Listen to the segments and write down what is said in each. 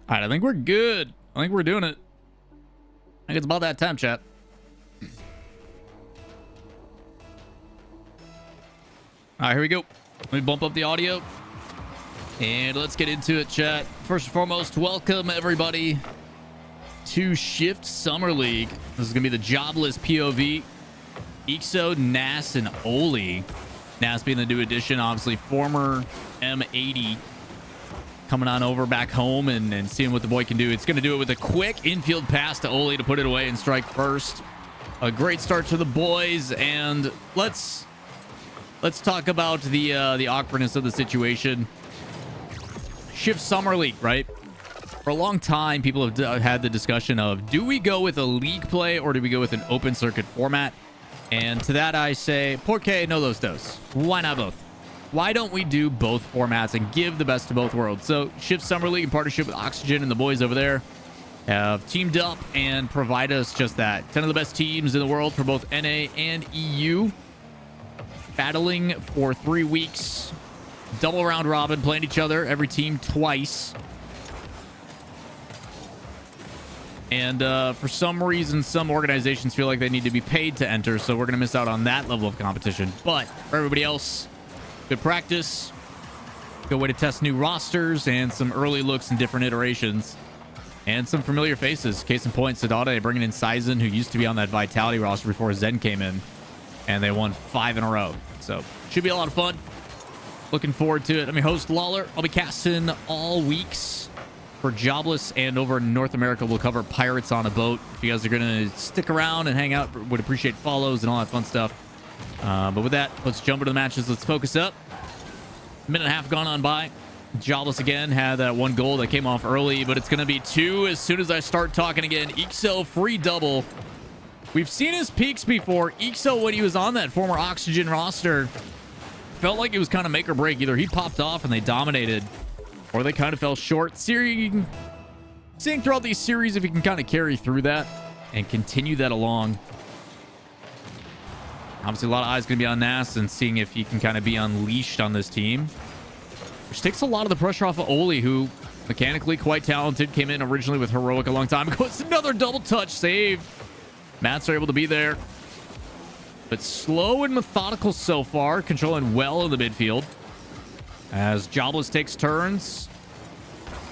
All right, I think we're good. I think we're doing it. I think it's about that time, chat. All right, here we go. Let me bump up the audio. And let's get into it, chat. First and foremost, welcome everybody to Shift Summer League. This is going to be the Jobless POV. Ixo, Nas, and Oli. Nas being the new addition, obviously former M80. Coming on over back home and seeing what the boy can do. It's going to do it with a quick infield pass to Oli to put it away and strike first. A great start to the boys, and let's talk about the awkwardness of the situation. Shift Summer League, right? For a long time, people have had the discussion of, do we go with a league play or do we go with an open circuit format? And to that I say, ¿por qué no los dos? Why not both? Why don't we do both formats and give the best of both worlds? So Shift Summer League in partnership with Oxygen and the boys over there have teamed up and provide us just that. 10 of the best teams in the world for both NA and EU. Battling for 3 weeks. Double round robin, playing each other, every team twice. And for some reason, some organizations feel like they need to be paid to enter, so we're going to miss out on that level of competition. But for everybody else, good practice, good way to test new rosters and some early looks in different iterations. And some familiar faces. Case in point, Saudade bringing in Sizen, who used to be on that Vitality roster before Zen came in. And they won 5 in a row. So, should be a lot of fun. Looking forward to it. I'm your host, Lawler. I'll be casting all weeks for Jobless, and over in North America, we'll cover Pirates on a Boat. If you guys are going to stick around and hang out, would appreciate follows and all that fun stuff. But with that, let's jump into the matches. Let's focus up. Minute and a half gone on by. Jobless again had that one goal that came off early, but it's going to be 2 as soon as I start talking again. Ixo free double. We've seen his peaks before. Ixo, when he was on that former Oxygen roster, felt like it was kind of make or break. Either he popped off and they dominated, or they kind of fell short. Seeing throughout these series if he can kind of carry through that and continue that along. Obviously, a lot of eyes going to be on Nas and seeing if he can kind of be unleashed on this team. Which takes a lot of the pressure off of Oli, who mechanically quite talented. Came in originally with Heroic a long time ago. It's another double touch save. Mats are able to be there. But slow and methodical so far. Controlling well in the midfield. As Jobless takes turns.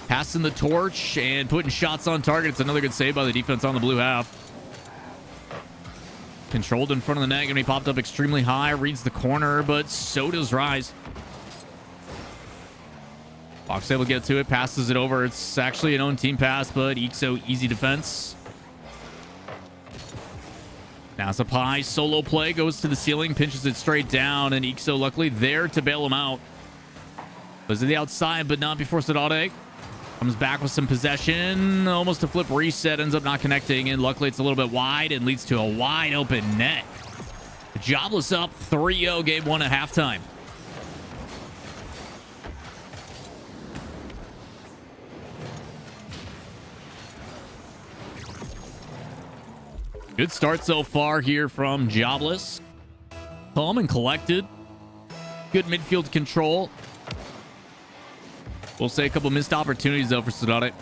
Passing the torch and putting shots on target. It's another good save by the defense on the blue half. Controlled in front of the net. Going to be popped up extremely high. Reads the corner, but so does Rise. Fox able to get to it. Passes it over. It's actually an own team pass, but Ixo easy defense. Now it's up high. Solo play. Goes to the ceiling. Pinches it straight down. And Ixo luckily there to bail him out. Was to the outside, but not before Saudade. Comes back with some possession. Almost a flip reset. Ends up not connecting. And luckily it's a little bit wide and leads to a wide open net. Jobless up 3-0. Game 1 at halftime. Good start so far here from Jobless. Calm and collected. Good midfield control. We'll say a couple missed opportunities, though, for Saudade.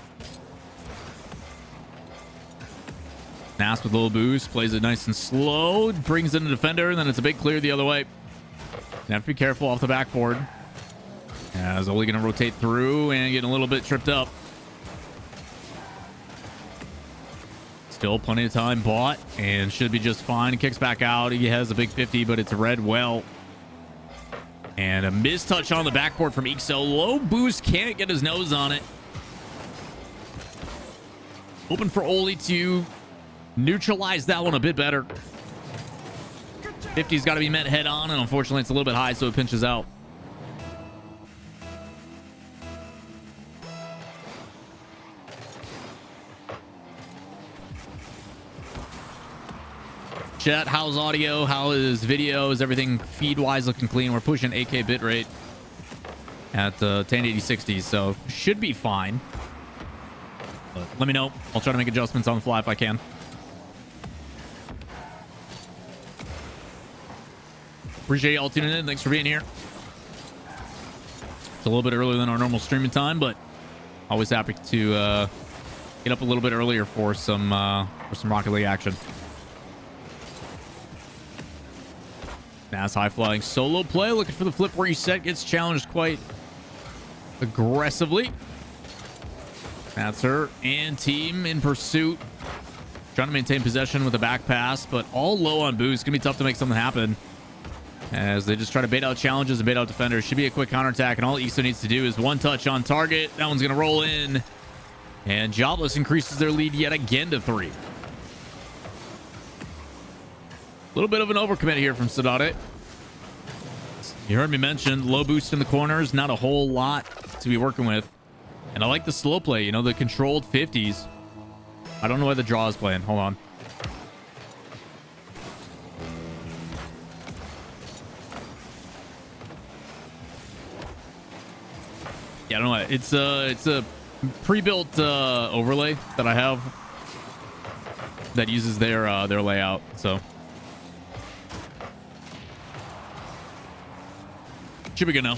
Nas with a little boost. Plays it nice and slow. Brings in a defender, and then it's a big clear the other way. You have to be careful off the backboard. As Oli going to rotate through and getting a little bit tripped up. Still plenty of time bought and should be just fine. He kicks back out. He has a big 50, but it's read well. And a mistouch on the backboard from Ixo. Low boost, can't get his nose on it. Hoping for Oli to neutralize that one a bit better. 50's got to be met head on, and unfortunately it's a little bit high, so it pinches out. Chat, how's audio? How is video? Is everything feed-wise looking clean? We're pushing 8K bitrate at 1080-60, so should be fine. But let me know. I'll try to make adjustments on the fly if I can. Appreciate y'all tuning in. Thanks for being here. It's a little bit earlier than our normal streaming time, but Always happy to get up a little bit earlier for some Rocket League action. Nas high flying solo play, looking for the flip reset, gets challenged quite aggressively. That's her and team in pursuit, trying to maintain possession with a back pass, but all low on boost. Gonna be tough to make something happen as they just try to bait out challenges and bait out defenders. Should be a quick counterattack, and all Iso needs to do is one touch on target. That one's gonna roll in, and Jobless increases their lead yet again to 3. A little bit of an overcommit here from Saudade. You heard me mention low boost in the corners, not a whole lot to be working with. And I like the slow play, you know, the controlled 50s. I don't know why the draw is playing. Hold on. Yeah, I don't know. It's a pre-built overlay that I have that uses their layout. So should be good now.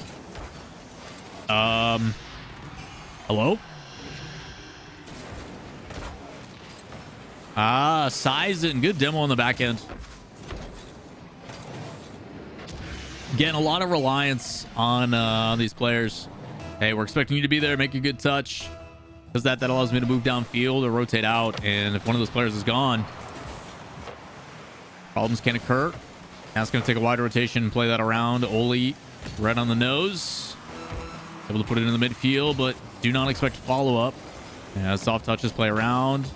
Hello? Size and good demo on the back end. Again, a lot of reliance on these players. Hey, we're expecting you to be there, make a good touch. Does that allows me to move downfield or rotate out. And if one of those players is gone, problems can occur. That's going to take a wide rotation and play that around. Oli right on the nose. Able to put it in the midfield, but do not expect follow-up. Yeah, soft touches play around.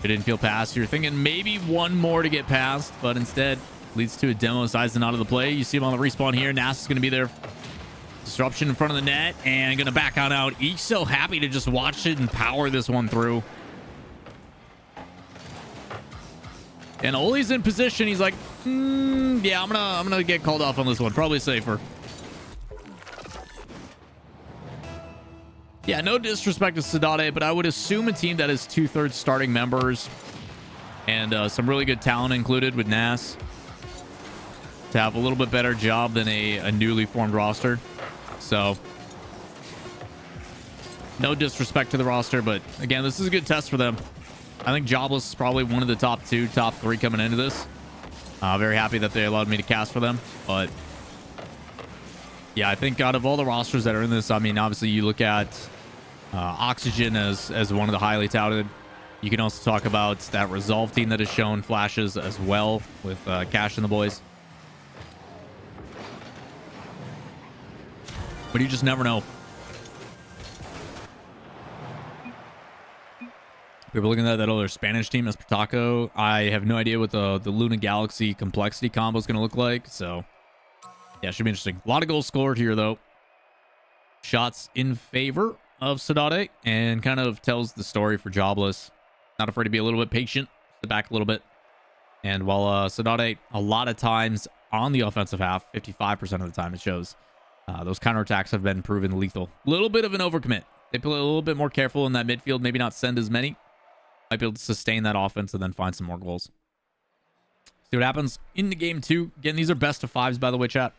It didn't feel past. You're thinking maybe one more to get past, but instead leads to a demo. Sizing out of the play. You see him on the respawn here. Nas is going to be there. Disruption in front of the net and going to back on out. He's so happy to just watch it and power this one through. And Oli's in position. He's like, yeah, I'm gonna get called off on this one. Probably safer. Yeah, no disrespect to Saudade, but I would assume a team that is 2/3 starting members and some really good talent included with Nas to have a little bit better job than a newly formed roster. So no disrespect to the roster, but again, this is a good test for them. I think Jobless is probably one of the top 2, top 3 coming into this. Very happy that they allowed me to cast for them, but yeah, I think out of all the rosters that are in this, I mean, obviously you look at Oxygen as one of the highly touted. You can also talk about that Resolve team that has shown flashes as well with Cash and the boys. But you just never know. People looking at that other Spanish team as Pataco. I have no idea what the Luna Galaxy complexity combo is going to look like. So, yeah, should be interesting. A lot of goals scored here, though. Shots in favor of Saudade and kind of tells the story for Jobless. Not afraid to be a little bit patient, step back a little bit. And while Saudade, a lot of times on the offensive half, 55% of the time it shows, those counterattacks have been proven lethal. A little bit of an overcommit. They play a little bit more careful in that midfield, maybe not send as many. Might be able to sustain that offense and then find some more goals. See what happens in the game 2. Again, these are best of 5s, by the way, chat.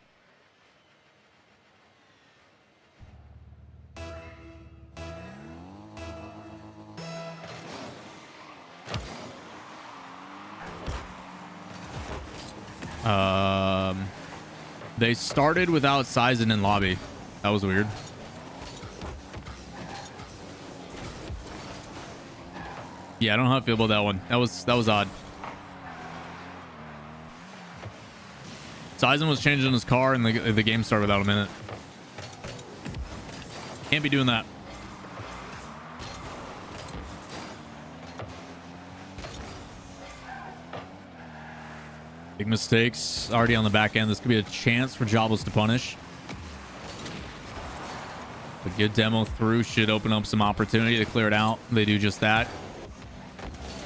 They started without Sizen in lobby. That was weird. Yeah, I don't know how I feel about that one. That was odd. Sizen was changing his car and the game started without a minute. Can't be doing that. Big mistakes already on the back end. This could be a chance for Jobless to punish. A good demo through should open up some opportunity to clear it out. They do just that.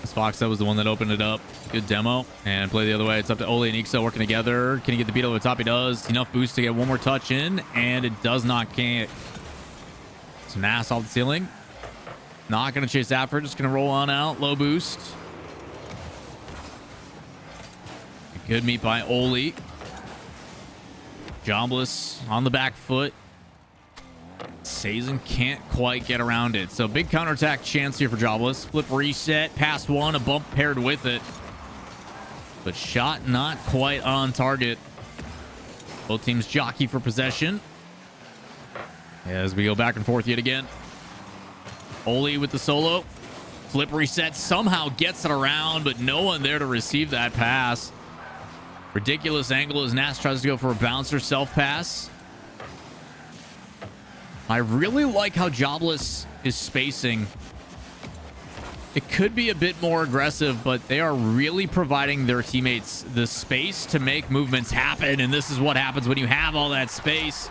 This Fox, that was the one that opened it up. Good demo. And play the other way. It's up to Oli and Ixo working together. Can he get the beat over the top? He does. Enough boost to get one more touch in. And it does not. Can't. Some ass off the ceiling. Not going to chase after it. Just going to roll on out. Low boost. Good meet by Oli. Jobless on the back foot. Sazen can't quite get around it. So big counterattack chance here for Jobless. Flip reset. Past one. A bump paired with it. But shot not quite on target. Both teams jockey for possession. As we go back and forth yet again. Oli with the solo. Flip reset. Somehow gets it around, but no one there to receive that pass. Ridiculous angle as Nas tries to go for a bouncer self-pass. I really like how Jobless is spacing. It could be a bit more aggressive, but they are really providing their teammates the space to make movements happen, and this is what happens when you have all that space.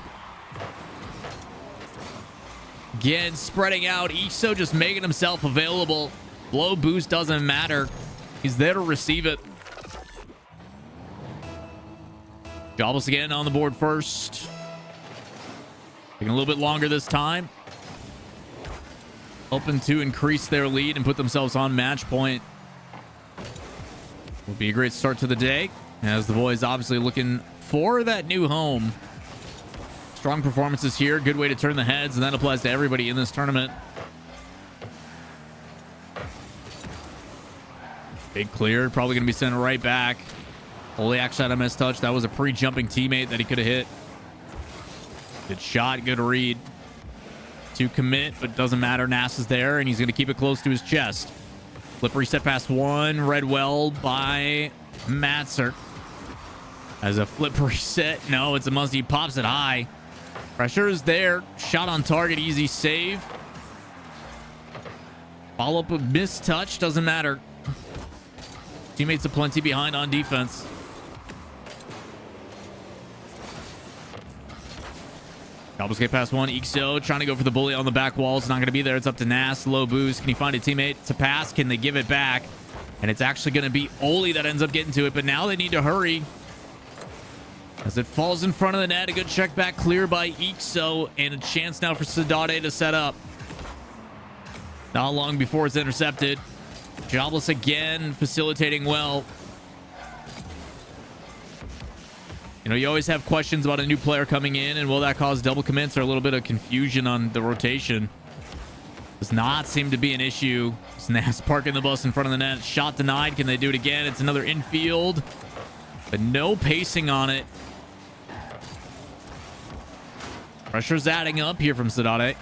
Again, spreading out. Iso just making himself available. Blow boost doesn't matter. He's there to receive it. Jobless again on the board first. Taking a little bit longer this time. Hoping to increase their lead and put themselves on match point. Will be a great start to the day, as the boys obviously looking for that new home. Strong performances here. Good way to turn the heads, and that applies to everybody in this tournament. Big clear. Probably going to be sent right back. Oli actually had a missed touch. That was a pre-jumping teammate that he could have hit. Good shot. Good read. To commit, but doesn't matter. Nas is there, and he's going to keep it close to his chest. Flip reset past one. Read well by Matzer. As a flip reset. No, it's a must. He pops it high. Pressure is there. Shot on target. Easy save. Follow up with missed touch. Doesn't matter. Teammates aplenty behind on defense. Jobless get past one. Ixo trying to go for the bully on the back wall. It's not going to be there. It's up to Nas. Low boost. Can he find a teammate to pass? Can they give it back? And it's actually going to be Oli that ends up getting to it. But now they need to hurry. As it falls in front of the net. A good check back clear by Ixo. And a chance now for Saudade to set up. Not long before it's intercepted. Jobless again facilitating well. You know, you always have questions about a new player coming in, and will that cause double commits or a little bit of confusion on the rotation? Does not seem to be an issue. Nas parking the bus in front of the net. Shot denied. Can they do it again? It's another infield, but no pacing on it. Pressure's adding up here from Saudade.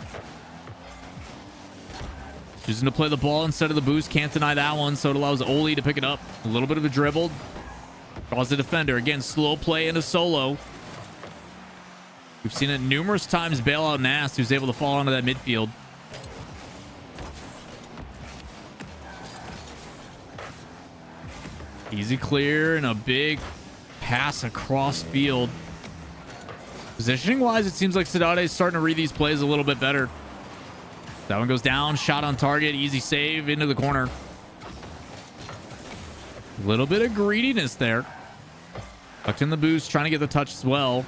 Choosing to play the ball instead of the boost. Can't deny that one, so it allows Oli to pick it up. A little bit of a dribble. Draws the defender. Again, slow play into solo. We've seen it numerous times bail out Nas, who's able to fall onto that midfield. Easy clear and a big pass across field. Positioning-wise, it seems like Saudade is starting to read these plays a little bit better. That one goes down. Shot on target. Easy save into the corner. A little bit of greediness there. Tucked in the boost, trying to get the touch as well.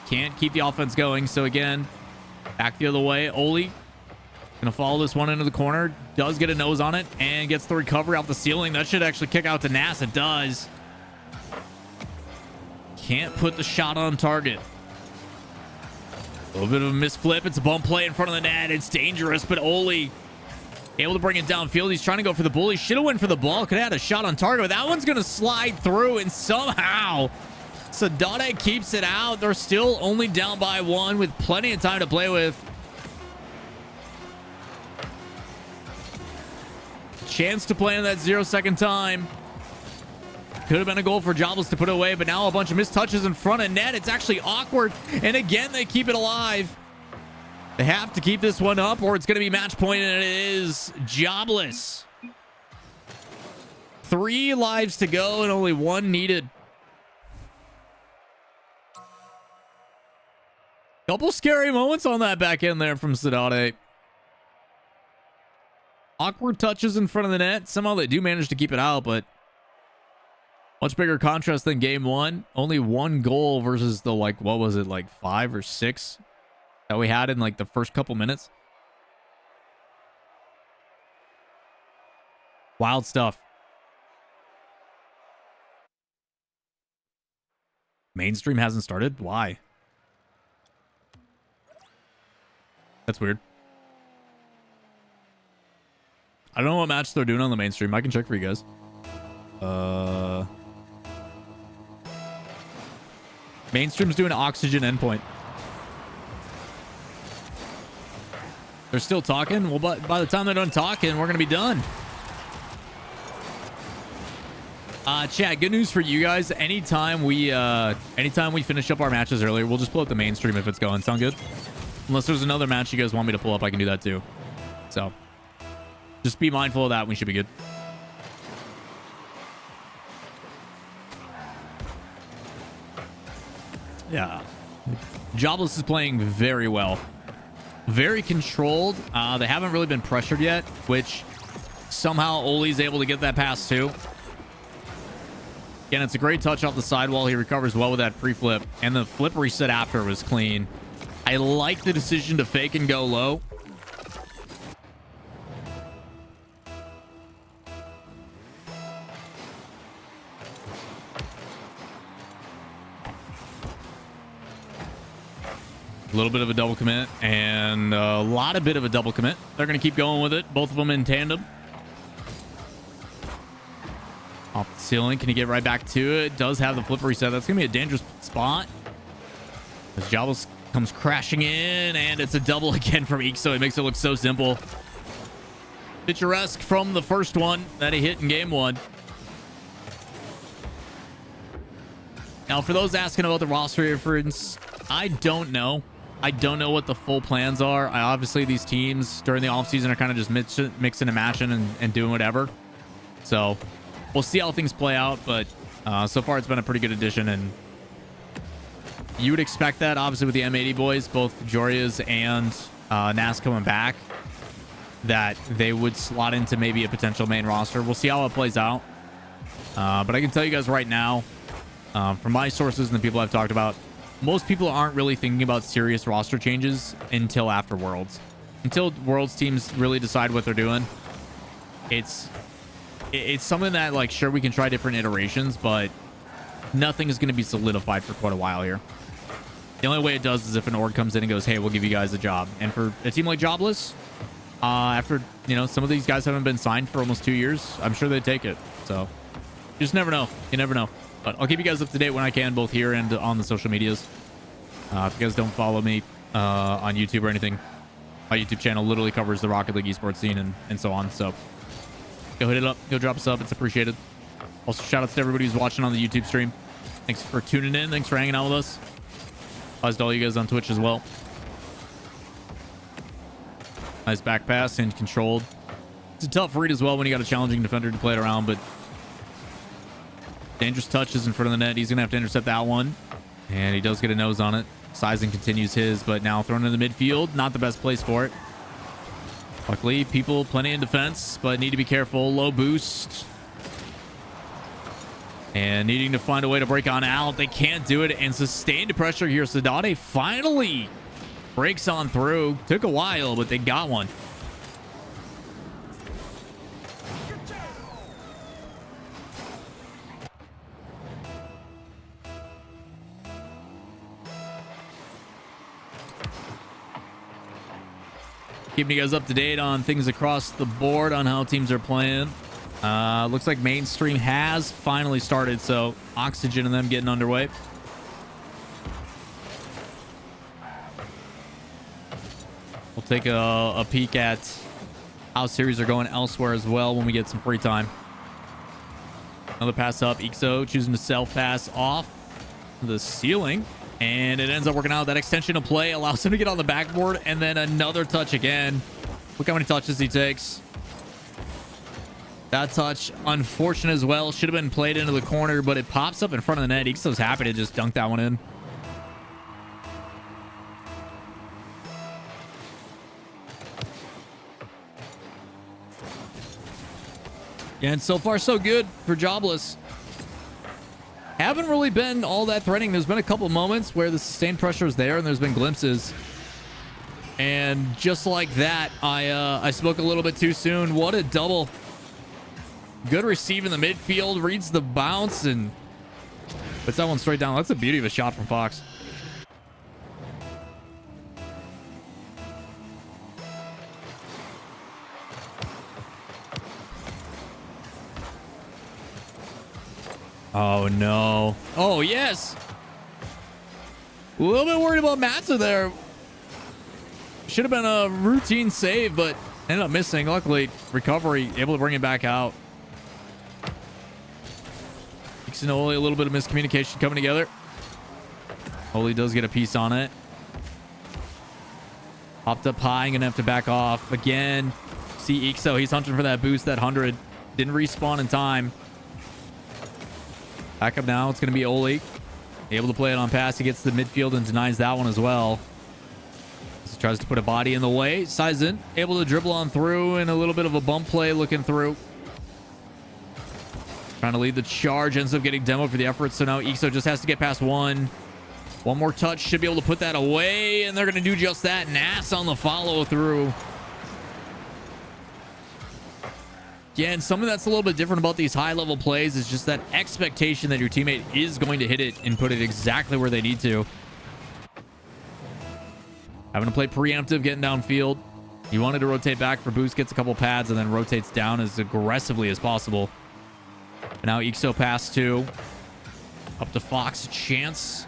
Can't keep the offense going. So again, back the other way. Oli gonna follow this one into the corner. Does get a nose on it and gets the recovery off the ceiling. That should actually kick out to Nas. It does. Can't put the shot on target. A little bit of a misflip. It's a bump play in front of the net. It's dangerous, but Oli able to bring it downfield. He's trying to go for the bully. Should have went for the ball. Could have had a shot on target, but that one's going to slide through, and somehow Saudade keeps it out. They're still only down by one with plenty of time to play with. Chance to play in that 0-second time. Could have been a goal for Jobless to put it away, but now a bunch of missed touches in front of net. It's actually awkward, and again, they keep it alive. They have to keep this one up, or it's going to be match point, and it is Jobless. 3 lives to go, and only 1 needed. Couple scary moments on that back end there from Saudade. Awkward touches in front of the net. Somehow they do manage to keep it out, but much bigger contrast than game 1. Only 1 goal versus the, like, what was it, like 5 or 6 that we had in, like, the first couple minutes. Wild stuff. Mainstream hasn't started? Why? That's weird. I don't know what match they're doing on the mainstream. I can check for you guys. Mainstream's doing Oxygen Endpoint. They're still talking? Well, by the time they're done talking, we're going to be done. Chat, good news for you guys. Anytime we finish up our matches earlier, we'll just pull up the mainstream if it's going. Sound good? Unless there's another match you guys want me to pull up, I can do that too. So, just be mindful of that. We should be good. Yeah. Jobless is playing very well. Very controlled. They haven't really been pressured yet, which somehow Oli's able to get that pass too. Again, it's a great touch off the sidewall. He recovers well with that pre-flip, and the flip reset after was clean. I like the decision to fake and go low. A little bit of a double commit and a lot of bit of a double commit. They're going to keep going with it. Both of them in tandem. Off the ceiling. Can he get right back to it? Does have the flip reset. That's going to be a dangerous spot. As Jobless comes crashing in, and it's a double again from Ixo. It makes it look so simple. Picturesque from the first one that he hit in game one. Now, for those asking about the roster reference, I don't know. I don't know what the full plans are. Obviously, these teams during the offseason are kind of just mixing and matching and doing whatever. So, we'll see how things play out. But so far, it's been a pretty good addition. And you would expect that, obviously, with the M80 boys, both Joria's and Nas coming back, that they would slot into maybe a potential main roster. We'll see how it plays out. But I can tell you guys right now, from my sources and the people I've talked about, most people aren't really thinking about serious roster changes until after Worlds. Until Worlds teams really decide what they're doing. It's something that, like, sure, we can try different iterations, but nothing is going to be solidified for quite a while here. The only way it does is if an org comes in and goes, hey, we'll give you guys a job. And for a team like Jobless, after, you know, some of these guys haven't been signed for almost 2 years, I'm sure they'd take it. So, you just never know. You never know. But I'll keep you guys up to date when I can, both here and on the social medias. If you guys don't follow me on YouTube or anything, my YouTube channel literally covers the Rocket League esports scene and so on. So go hit it up. Go drop a sub. It's appreciated. Also, shout outs to everybody who's watching on the YouTube stream. Thanks for tuning in. Thanks for hanging out with us. Applies to all you guys on Twitch as well. Nice back pass and controlled. It's a tough read as well when you got a challenging defender to play it around, but dangerous touches in front of the net. He's going to have to intercept that one. And he does get a nose on it. Sizing continues his, but now thrown in the midfield. Not the best place for it. Luckily, people plenty in defense, but need to be careful. Low boost. And needing to find a way to break on out. They can't do it. And sustained pressure here. Saudade finally breaks on through. Took a while, but they got one. Keeping you guys up to date on things across the board on how teams are playing. Looks like mainstream has finally started, so Oxygen and them getting underway. We'll take a peek at how series are going elsewhere as well when we get some free time. Another pass up. Ixo choosing to self-pass off the ceiling. And it ends up working out. That extension of play allows him to get on the backboard. And then another touch again. Look how many touches he takes. That touch, unfortunate as well. Should have been played into the corner, but it pops up in front of the net. Ixo's happy to just dunk that one in. And so far, so good for Jobless. Haven't really been all that threatening. There's been a couple moments where the sustained pressure is there and there's been glimpses. And just like that, I spoke a little bit too soon. What a double. Good receive in the midfield. Reads the bounce and puts that one straight down. That's the beauty of a shot from Fox. Oh, no. Oh, yes. A little bit worried about Matza there. Should have been a routine save, but ended up missing. Luckily, recovery, able to bring it back out. And Oli, a little bit of miscommunication coming together. Oli does get a piece on it. Hopped up high, gonna have to back off again. See Ixo, he's hunting for that boost, that 100. Didn't respawn in time. Back up now, it's gonna be Oli. Able to play it on pass. He gets to the midfield and denies that one as well. He tries to put a body in the way. Sizen able to dribble on through, and a little bit of a bump play looking through. Trying to lead the charge, ends up getting demoed for the effort. So now Ixo just has to get past one. One more touch, should be able to put that away, and they're going to do just that. Nas on the follow through. Again, something that's a little bit different about these high level plays is just that expectation that your teammate is going to hit it and put it exactly where they need to. Having to play preemptive, getting downfield. He wanted to rotate back for boost, gets a couple pads, and then rotates down as aggressively as possible. But now Ixo pass 2. Up to Fox, a chance.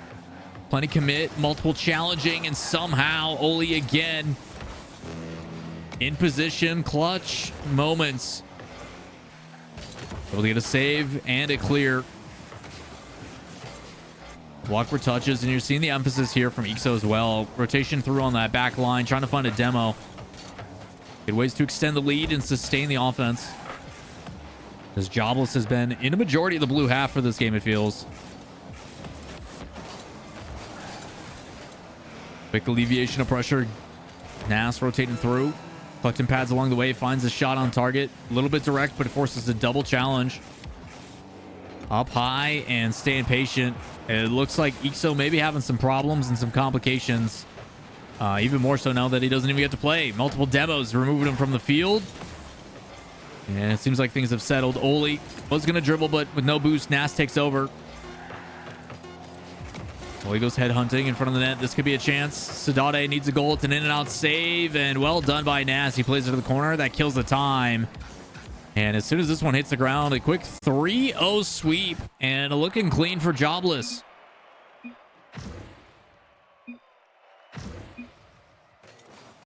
Plenty commit, multiple challenging, and somehow Oli again in position. Clutch moments. Able to get a save and a clear. Block for touches, and you're seeing the emphasis here from Ixo as well. Rotation through on that back line, trying to find a demo. Good ways to extend the lead and sustain the offense. As Jobless has been in a majority of the blue half for this game, it feels. Quick alleviation of pressure. Nas rotating through. Collecting pads along the way. Finds a shot on target. A little bit direct, but it forces a double challenge. Up high and staying patient. It looks like Ixo maybe having some problems and some complications. Even more so now that he doesn't even get to play. Multiple demos removing him from the field. And it seems like things have settled. Oli was going to dribble, but with no boost, Nas takes over. Oli goes head hunting in front of the net. This could be a chance. Saudade needs a goal. It's an in and out save, and well done by Nas. He plays it to the corner. That kills the time. And as soon as this one hits the ground, a quick 3-0 sweep and looking clean for Jobless.